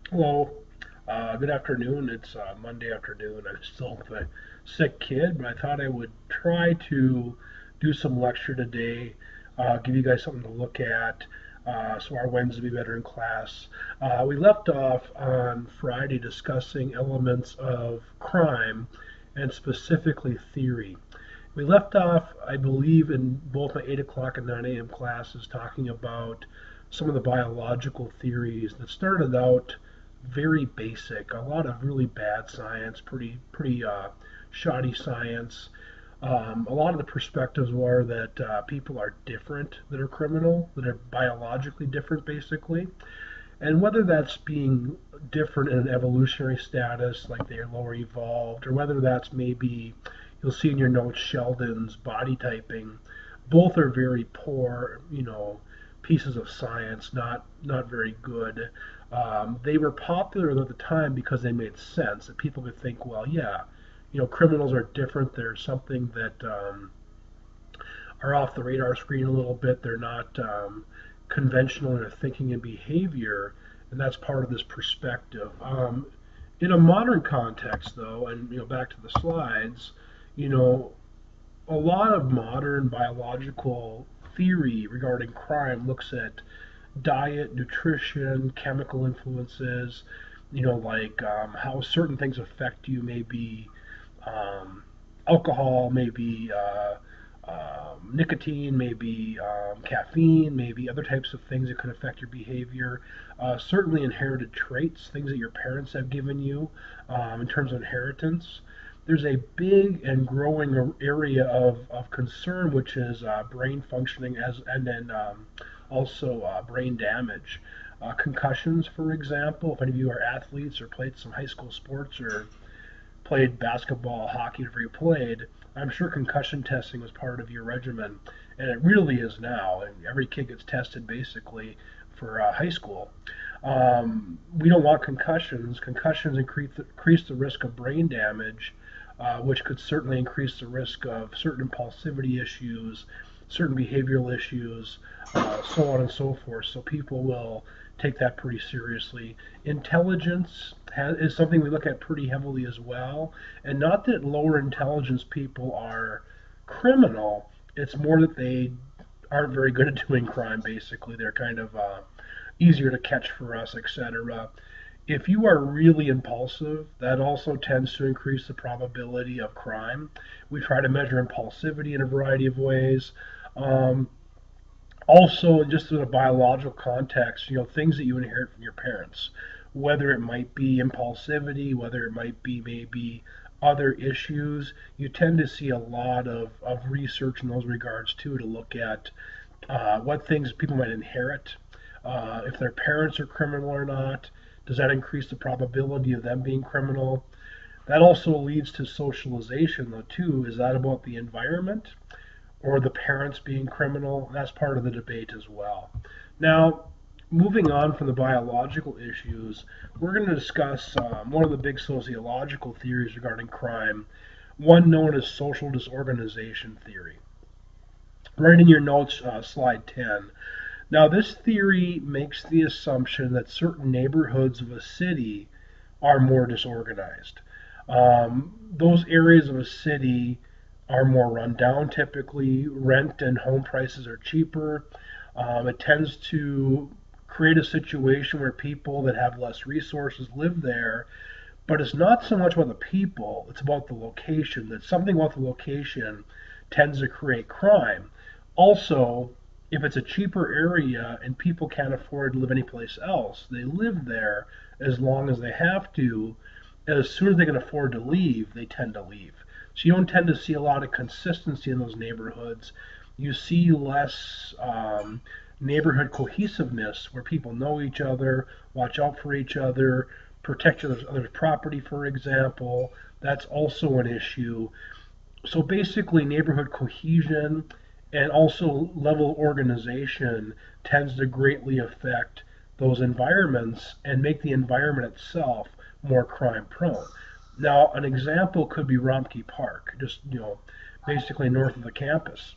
Hello. Good afternoon. It's Monday afternoon. I'm still with a sick kid, but I thought I would try to do some lecture today, give you guys something to look at, so our Wednesday will be better in class. We left off on Friday discussing elements of crime and specifically theory. We left off, I believe, in both my 8 o'clock and 9 a.m. classes talking about some of the biological theories that started out very basic, a lot of really bad science, pretty shoddy science. A lot of the perspectives were that people are different that are criminal, that are biologically different, basically. And whether that's being different in an evolutionary status, like they're lower evolved, or whether that's maybe you'll see in your notes Sheldon's body typing, both are very poor, pieces of science, not very good. They were popular at the time because they made sense. That people could think, well, yeah, criminals are different. They're something that are off the radar screen a little bit. They're not conventional in their thinking and behavior, and that's part of this perspective. In a modern context, though, and back to the slides, you know, a lot of modern biological theory regarding crime looks at diet, nutrition, chemical influences, like how certain things affect you, maybe um, alcohol, maybe nicotine, maybe caffeine, maybe other types of things that could affect your behavior. Certainly inherited traits, things that your parents have given you in terms of inheritance. There's a big and growing area of concern, which is brain functioning and then also brain damage. Concussions, for example, if any of you are athletes or played some high school sports or played basketball, hockey, whatever you played, I'm sure concussion testing was part of your regimen, and it really is now. And every kid gets tested basically for high school. We don't want concussions. Concussions increase the risk of brain damage, which could certainly increase the risk of certain impulsivity issues, certain behavioral issues, so on and so forth. So people will take that pretty seriously. Intelligence is something we look at pretty heavily as well. And not that lower intelligence people are criminal, it's more that they aren't very good at doing crime, basically. They're kind of easier to catch for us, etc. If you are really impulsive, that also tends to increase the probability of crime. We try to measure impulsivity in a variety of ways. Um, Also, just in a biological context, things that you inherit from your parents, whether it might be impulsivity, whether it might be maybe other issues, you tend to see a lot of research in those regards too to look at what things people might inherit, if their parents are criminal or not. Does that increase the probability of them being criminal? That also leads to socialization, though, too. Is that about the environment? Or the parents being criminal. That's part of the debate as well. Now, moving on from the biological issues, we're going to discuss one of the big sociological theories regarding crime, one known as social disorganization theory. Right in your notes, slide 10. Now, this theory makes the assumption that certain neighborhoods of a city are more disorganized. Those areas of a city are more run down typically. Rent and home prices are cheaper. It tends to create a situation where people that have less resources live there, but it's not so much about the people, it's about the location. That something about the location tends to create crime. Also, if it's a cheaper area and people can't afford to live anyplace else, they live there as long as they have to. As soon as they can afford to leave, they tend to leave. So you don't tend to see a lot of consistency in those neighborhoods. You see less neighborhood cohesiveness where people know each other, watch out for each other, protect other's property, for example. That's also an issue. So basically, neighborhood cohesion and also level organization tends to greatly affect those environments and make the environment itself more crime prone. Now, an example could be Rumpke Park, just basically north of the campus.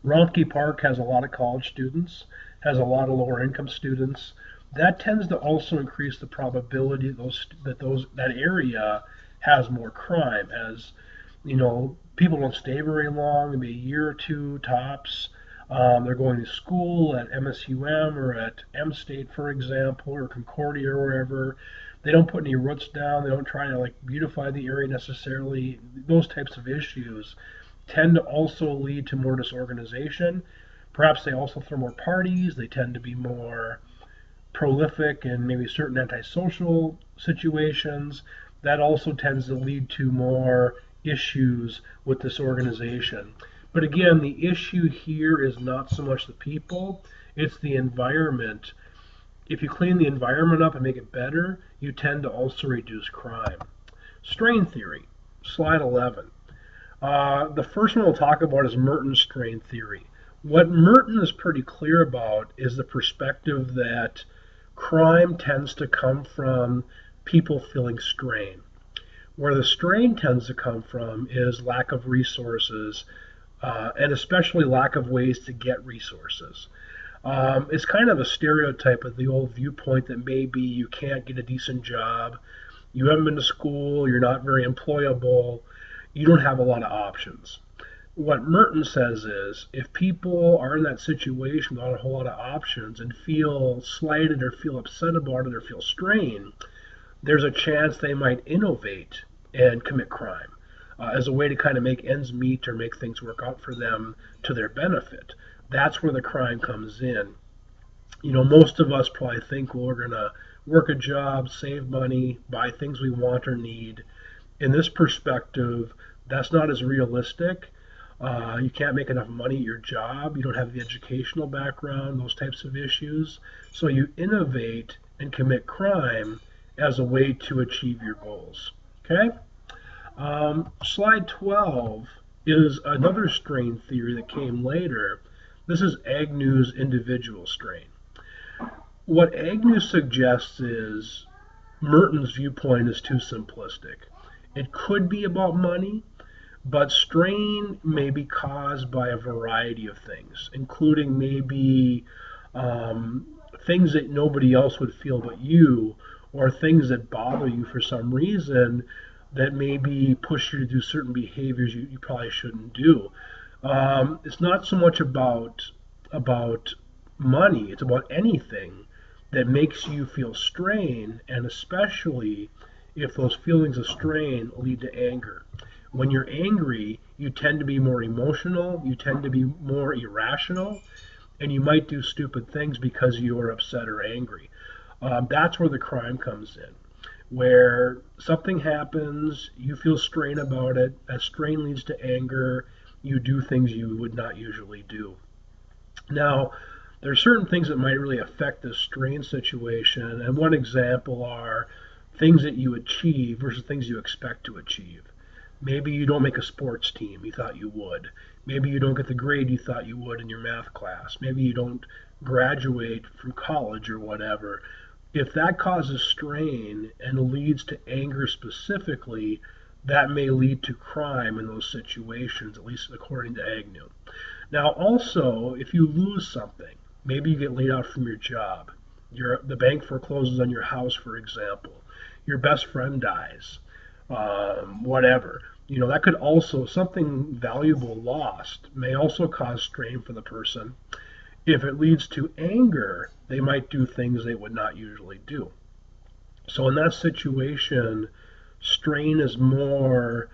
Rumpke Park has a lot of college students. has a lot of lower income students, that tends to also increase the probability that area has more crime. As people don't stay very long, maybe a year or two tops. They're going to school at MSUM or at M State, for example, or Concordia or wherever. They don't put any roots down. They don't try to beautify the area necessarily. Those types of issues tend to also lead to more disorganization. Perhaps they also throw more parties. They tend to be more prolific in maybe certain antisocial situations. That also tends to lead to more issues with this organization. But again, the issue here is not so much the people, it's the environment. If you clean the environment up and make it better, you tend to also reduce crime. Strain theory, slide 11. The first one we'll talk about is Merton's strain theory. What Merton is pretty clear about is the perspective that crime tends to come from people feeling strain. Where the strain tends to come from is lack of resources, and especially lack of ways to get resources. It's kind of a stereotype of the old viewpoint that maybe you can't get a decent job, you haven't been to school, you're not very employable, you don't have a lot of options. What Merton says is if people are in that situation without a whole lot of options and feel slighted or feel upset about it or feel strained, there's a chance they might innovate and commit crime as a way to kind of make ends meet or make things work out for them to their benefit. That's where the crime comes in. Most of us probably think, well, we're going to work a job, save money, buy things we want or need. In this perspective, that's not as realistic. You can't make enough money at your job. You don't have the educational background, those types of issues. So you innovate and commit crime as a way to achieve your goals. Okay? Slide 12 is another strain theory that came later. This is Agnew's individual strain. What Agnew suggests is Merton's viewpoint is too simplistic. It could be about money, but strain may be caused by a variety of things, including maybe things that nobody else would feel but you, or things that bother you for some reason that maybe push you to do certain behaviors you probably shouldn't do. It's not so much about money, it's about anything that makes you feel strain, and especially if those feelings of strain lead to anger. When you're angry, you tend to be more emotional, you tend to be more irrational, and you might do stupid things because you are upset or angry. That's where the crime comes in, where something happens, you feel strain about it, as strain leads to anger, you do things you would not usually do. Now, there are certain things that might really affect this strain situation, and one example are things that you achieve versus things you expect to achieve. Maybe you don't make a sports team you thought you would. Maybe you don't get the grade you thought you would in your math class. Maybe you don't graduate from college or whatever. If that causes strain and leads to anger specifically, that may lead to crime in those situations, at least according to Agnew. Now, also, if you lose something, maybe you get laid out from your job, the bank forecloses on your house, for example, your best friend dies, whatever. That could also, something valuable lost may also cause strain for the person. If it leads to anger, they might do things they would not usually do. So in that situation, strain is more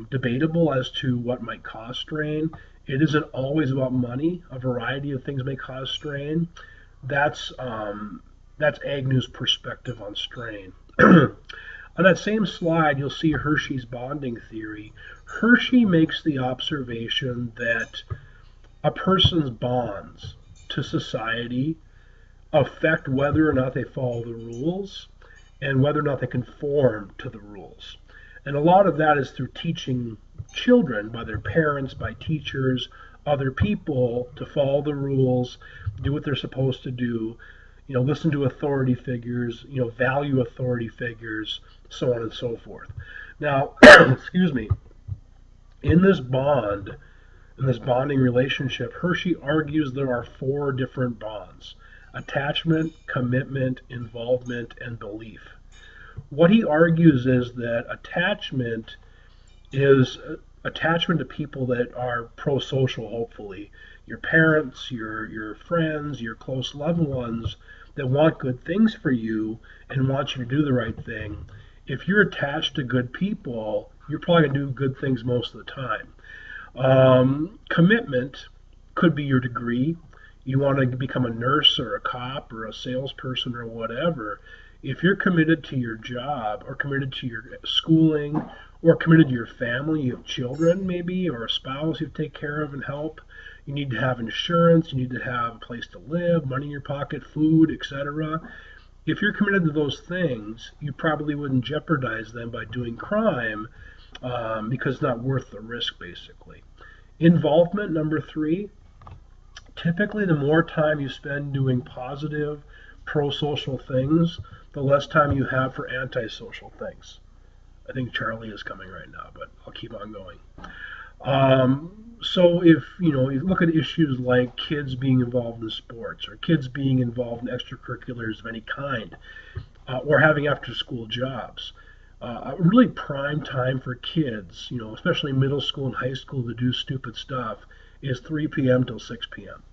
debatable as to what might cause strain. It isn't always about money. A variety of things may cause strain. That's Agnew's perspective on strain. On that same slide, you'll see Hershey's bonding theory. Hershey makes the observation that a person's bonds to society affect whether or not they follow the rules and whether or not they conform to the rules. And a lot of that is through teaching children by their parents, by teachers, other people to follow the rules, do what they're supposed to do, listen to authority figures, value authority figures, so on and so forth. Now, excuse me, in this bond, in this bonding relationship, Hershey argues there are four different bonds: attachment, commitment, involvement, and belief. What he argues is that is attachment to people that are pro-social, hopefully. Your parents, your friends, your close loved ones that want good things for you and want you to do the right thing. If you're attached to good people, you're probably going to do good things most of the time. Commitment could be your degree. You want to become a nurse or a cop or a salesperson or whatever. If you're committed to your job or committed to your schooling or committed to your family, you have children maybe or a spouse you take care of and help, you need to have insurance, you need to have a place to live, money in your pocket, food, etc. If you're committed to those things, you probably wouldn't jeopardize them by doing crime because it's not worth the risk, basically. Involvement, number three. Typically, the more time you spend doing positive, pro-social things, the less time you have for antisocial things. I think Charley is coming right now, but I'll keep on going. So if you look at issues like kids being involved in sports or kids being involved in extracurriculars of any kind, or having after-school jobs, a really prime time for kids, especially middle school and high school to do stupid stuff, is 3 p.m. till 6 p.m.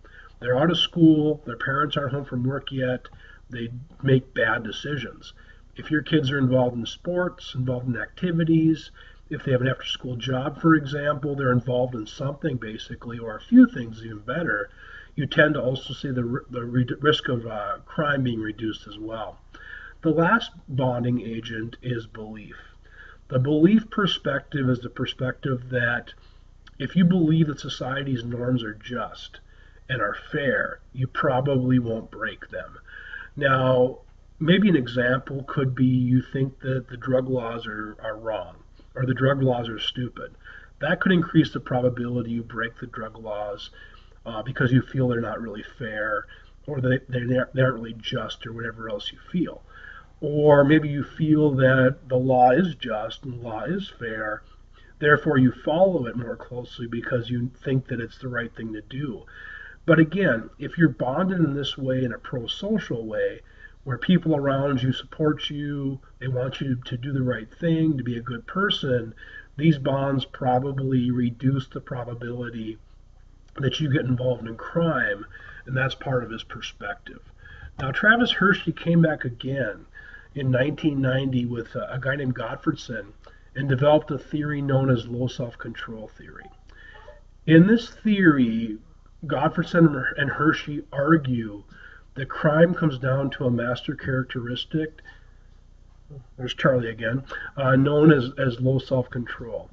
They're out of school, their parents aren't home from work yet, they make bad decisions. If your kids are involved in sports, involved in activities, if they have an after-school job, for example, they're involved in something basically, or a few things even better, you tend to also see the risk of crime being reduced as well. The last bonding agent is belief. The belief perspective is the perspective that if you believe that society's norms are just and are fair, you probably won't break them. Now, maybe an example could be you think that the drug laws are wrong or the drug laws are stupid. That could increase the probability you break the drug laws because you feel they're not really fair or they aren't really just or whatever else you feel. Or maybe you feel that the law is just and the law is fair, therefore you follow it more closely because you think that it's the right thing to do. But again, if you're bonded in this way, in a pro-social way, where people around you support you, they want you to do the right thing, to be a good person, these bonds probably reduce the probability that you get involved in crime, and that's part of his perspective. Now, Travis Hershey came back again in 1990 with a guy named Gottfredson and developed a theory known as low self-control theory. In this theory, Gottfredson and Hershey argue that crime comes down to a master characteristic, there's Charley again, known as low self-control.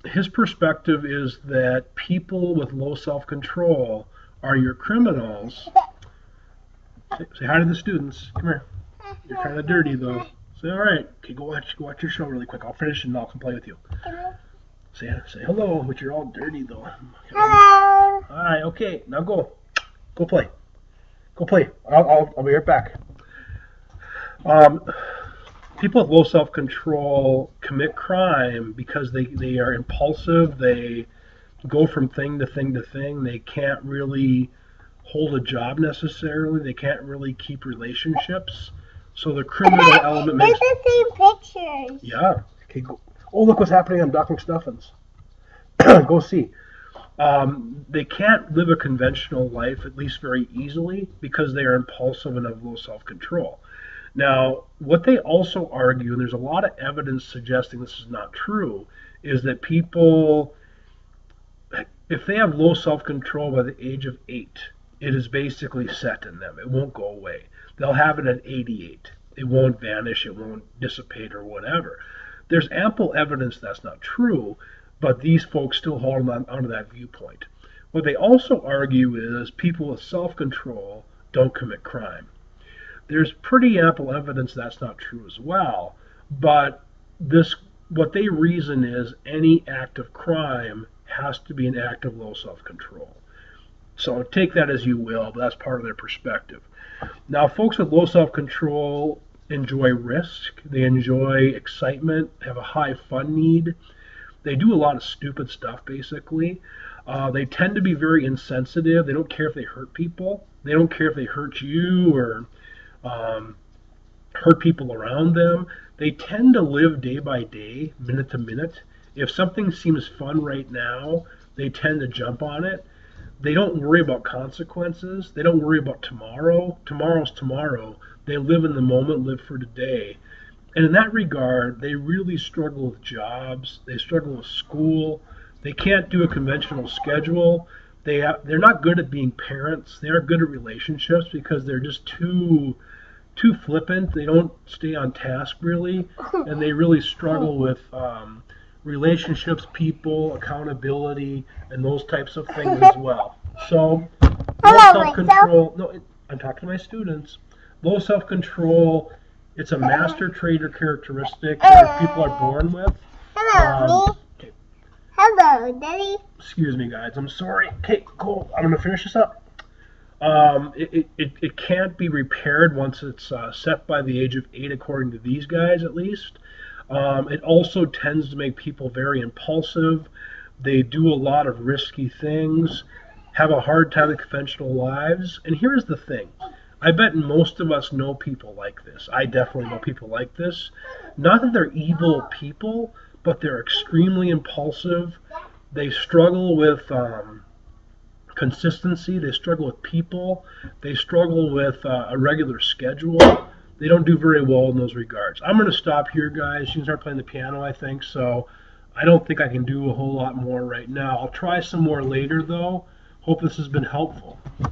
His perspective is that people with low self-control are your criminals. Say hi to the students. Come here. You're kind of dirty, though. Say, all right. Okay, go watch your show really quick. I'll finish and I'll come play with you. Say hello, but you're all dirty, though. Hello. All right, okay. Now go. Go play. Go play. I'll be right back. People with low self-control commit crime because they are impulsive. They go from thing to thing to thing. They can't really hold a job necessarily. They can't really keep relationships. So the criminal element makes... It's the same pictures. Yeah. Okay, go. Oh, look what's happening on Doc McStuffins. Go see. They can't live a conventional life, at least very easily, because they are impulsive and have low self-control. Now, what they also argue, and there's a lot of evidence suggesting this is not true, is that people, if they have low self-control by the age of 8, it is basically set in them. It won't go away. They'll have it at 88. It won't vanish. It won't dissipate or whatever. There's ample evidence that's not true, but these folks still hold on to that viewpoint. What they also argue is people with self-control don't commit crime. There's pretty ample evidence that's not true as well, but what they reason is any act of crime has to be an act of low self-control. So take that as you will, but that's part of their perspective. Now, folks with low self-control enjoy risk, they enjoy excitement, have a high fun need. They do a lot of stupid stuff, basically. They tend to be very insensitive. They don't care if they hurt people. They don't care if they hurt you or um, hurt people around them. They tend to live day by day, minute to minute. If something seems fun right now, they tend to jump on it. They don't worry about consequences. They don't worry about tomorrow. Tomorrow's tomorrow. They live in the moment, live for today. And in that regard, they really struggle with jobs. They struggle with school. They can't do a conventional schedule. They're not good at being parents. They aren't good at relationships because they're just too flippant. They don't stay on task really, and they really struggle with relationships, people, accountability, and those types of things as well. So, low Hello, self-control. No, I'm talking to my students. Low self-control. It's a master trait or characteristic that people are born with. Hello, me. Okay, Hello, Daddy. excuse me, guys. I'm sorry. Okay, cool. I'm gonna finish this up. It can't be repaired once it's set by the age of 8, according to these guys at least. It also tends to make people very impulsive. They do a lot of risky things, have a hard time with conventional lives. And here's the thing. I bet most of us know people like this. I definitely know people like this. Not that they're evil people, but they're extremely impulsive. They struggle with consistency. They struggle with people. They struggle with a regular schedule. They don't do very well in those regards. I'm going to stop here, guys. You can start playing the piano, I think. So I don't think I can do a whole lot more right now. I'll try some more later, though. Hope this has been helpful.